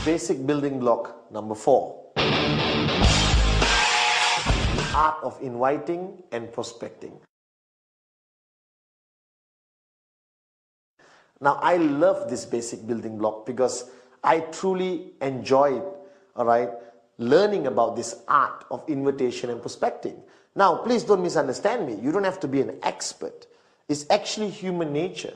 Basic building block number 4. Art of inviting and prospecting. Now, I love this basic building block because I truly enjoyed, learning about this art of invitation and prospecting. Now, please don't misunderstand me. You don't have to be an expert. It's actually human nature.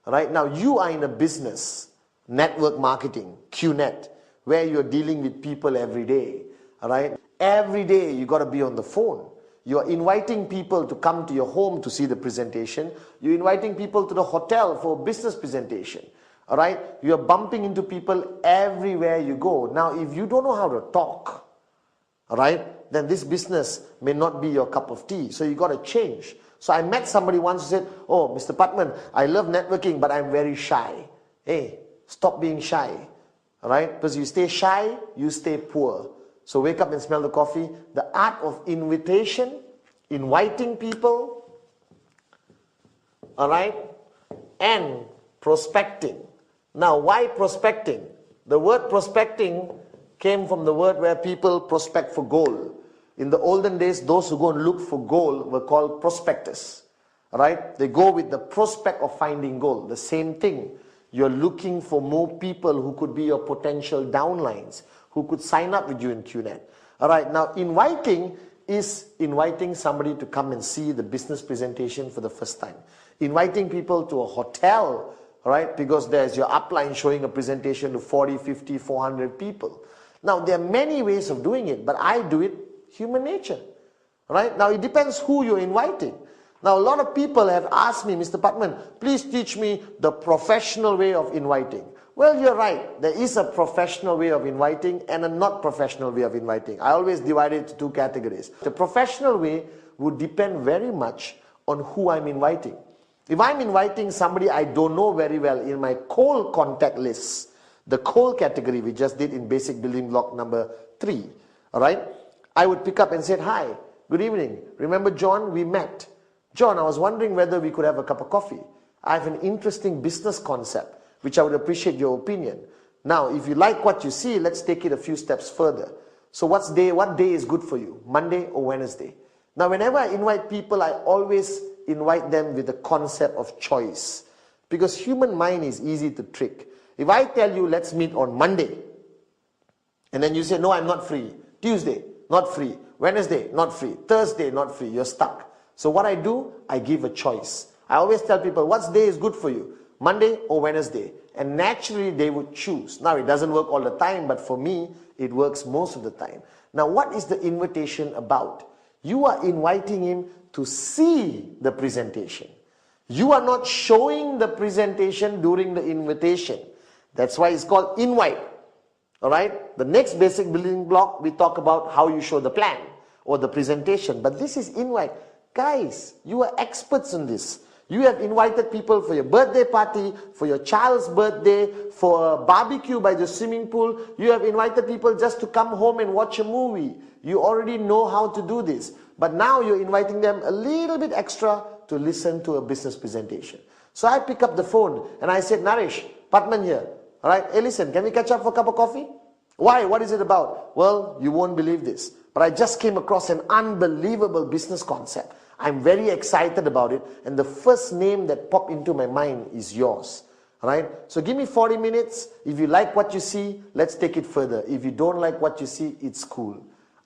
Now, you are in a business, network marketing, QNet, where you're dealing with people every day. Every day you got to be on the phone. You're inviting people to come to your home to see the presentation. You're inviting people to the hotel for a business presentation. You're bumping into people everywhere you go. Now, if you don't know how to talk, then this business may not be your cup of tea. So you got to change. So I met somebody once who said, "Oh, Mr. Patman, I love networking, but I'm very shy." Hey, stop being shy. Because you stay shy, you stay poor. So wake up and smell the coffee. The art of invitation, inviting people, and prospecting. Now, why prospecting? The word prospecting came from the word where people prospect for gold. In the olden days, those who go and look for gold were called prospectors. They go with the prospect of finding gold. The same thing. You're looking for more people who could be your potential downlines, who could sign up with you in QNet. Now inviting is inviting somebody to come and see the business presentation for the first time. Inviting people to a hotel, because there's your upline showing a presentation to 40, 50, 400 people. Now there are many ways of doing it, but I do it human nature. Now it depends who you're inviting. Now, a lot of people have asked me, "Mr. Patman, please teach me the professional way of inviting." Well, you're right. There is a professional way of inviting and a not professional way of inviting. I always divide it into 2 categories. The professional way would depend very much on who I'm inviting. If I'm inviting somebody I don't know very well in my cold contact list, the cold category we just did in basic building block number 3, I would pick up and say, "Hi, good evening. Remember John? We met. John, I was wondering whether we could have a cup of coffee. I have an interesting business concept, which I would appreciate your opinion. Now, if you like what you see, let's take it a few steps further. So what day is good for you? Monday or Wednesday?" Now, whenever I invite people, I always invite them with the concept of choice. Because human mind is easy to trick. If I tell you, "Let's meet on Monday," and then you say, "No, I'm not free. Tuesday, not free. Wednesday, not free. Thursday, not free," you're stuck. So what I do, I give a choice. I always tell people, what day is good for you? Monday or Wednesday? And naturally, they would choose. Now, it doesn't work all the time, but for me, it works most of the time. Now, what is the invitation about? You are inviting him to see the presentation. You are not showing the presentation during the invitation. That's why it's called invite. The next basic building block, we talk about how you show the plan or the presentation. But this is invite. Guys, you are experts in this. You have invited people for your birthday party, for your child's birthday, for a barbecue by the swimming pool. You have invited people just to come home and watch a movie. You already know how to do this. But now you're inviting them a little bit extra to listen to a business presentation. So I pick up the phone and I said, "Naresh, Patman here. Hey, listen, can we catch up for a cup of coffee?" "Why? What is it about?" "Well, you won't believe this, but I just came across an unbelievable business concept. I'm very excited about it, and the first name that popped into my mind is yours. So give me 40 minutes. If you like what you see, let's take it further. If you don't like what you see, it's cool."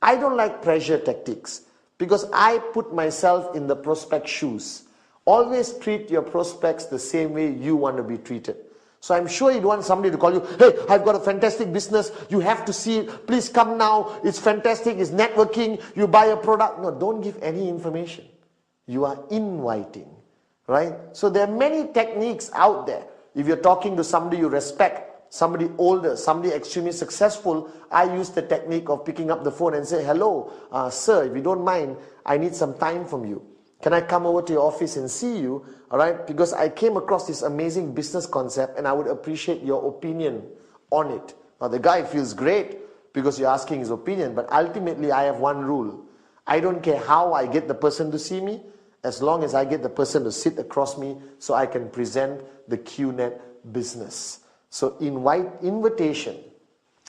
I don't like pressure tactics because I put myself in the prospect shoes. Always treat your prospects the same way you want to be treated. So I'm sure you'd want somebody to call you, "Hey, I've got a fantastic business. You have to see it. Please come now. It's fantastic. It's networking. You buy a product." No, don't give any information. You are inviting, So there are many techniques out there. If you're talking to somebody you respect, somebody older, somebody extremely successful, I use the technique of picking up the phone and say, "Hello, sir, if you don't mind, I need some time from you. Can I come over to your office and see you? Because I came across this amazing business concept and I would appreciate your opinion on it." Now the guy feels great because you're asking his opinion, but ultimately I have one rule. I don't care how I get the person to see me, as long as I get the person to sit across me so I can present the QNet business. So invitation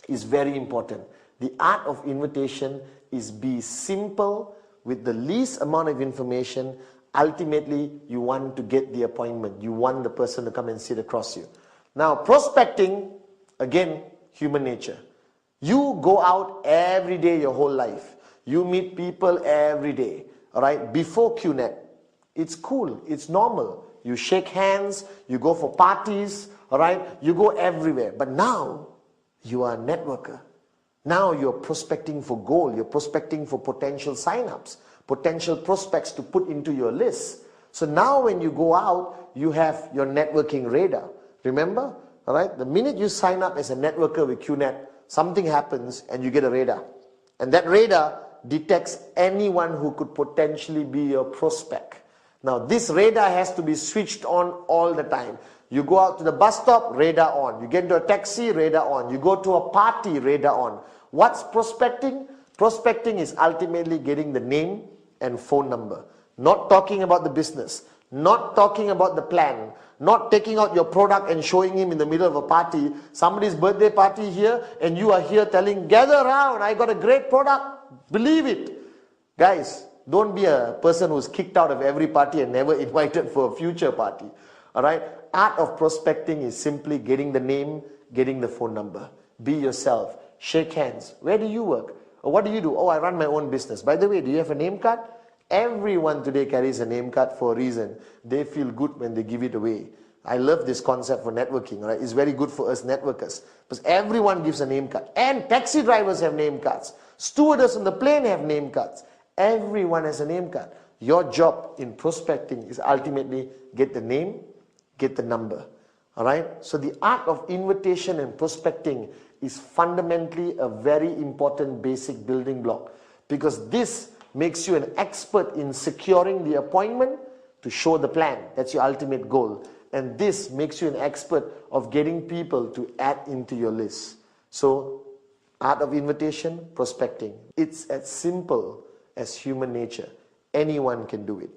is very important. The art of invitation is be simple with the least amount of information. Ultimately, you want to get the appointment. You want the person to come and sit across you. Now, prospecting, again, human nature. You go out every day your whole life. You meet people every day. All right, before QNet, it's cool, it's normal. You shake hands, you go for parties, all right, you go everywhere. But now, you are a networker. Now you're prospecting for gold, you're prospecting for potential sign-ups, potential prospects to put into your list. So now when you go out, you have your networking radar. Remember, all right, the minute you sign up as a networker with QNet, something happens and you get a radar. And that radar detects anyone who could potentially be your prospect. Now this radar has to be switched on all the time. You go out to the bus stop, radar on. You get into a taxi, radar on. You go to a party, radar on. What's prospecting? Prospecting is ultimately getting the name and phone number. Not talking about the business. Not talking about the plan. Not taking out your product and showing him in the middle of a party. Somebody's birthday party here and you are here telling, gather around, I got a great product. Believe it. Guys, don't be a person who's kicked out of every party and never invited for a future party. Alright? Art of prospecting is simply getting the name, getting the phone number. Be yourself. Shake hands. Where do you work? Or what do you do? Oh, I run my own business. By the way, do you have a name card? Everyone today carries a name card for a reason. They feel good when they give it away. I love this concept for networking. Right? It's very good for us networkers. Because everyone gives a name card. And taxi drivers have name cards. Stewardess on the plane have name cards. Everyone has a name card. Your job in prospecting is ultimately get the name, get the number. Alright? So the art of invitation and prospecting is fundamentally a very important basic building block. Because this makes you an expert in securing the appointment to show the plan. That's your ultimate goal. And this makes you an expert of getting people to add into your list. So, art of invitation, prospecting. It's as simple as human nature. Anyone can do it.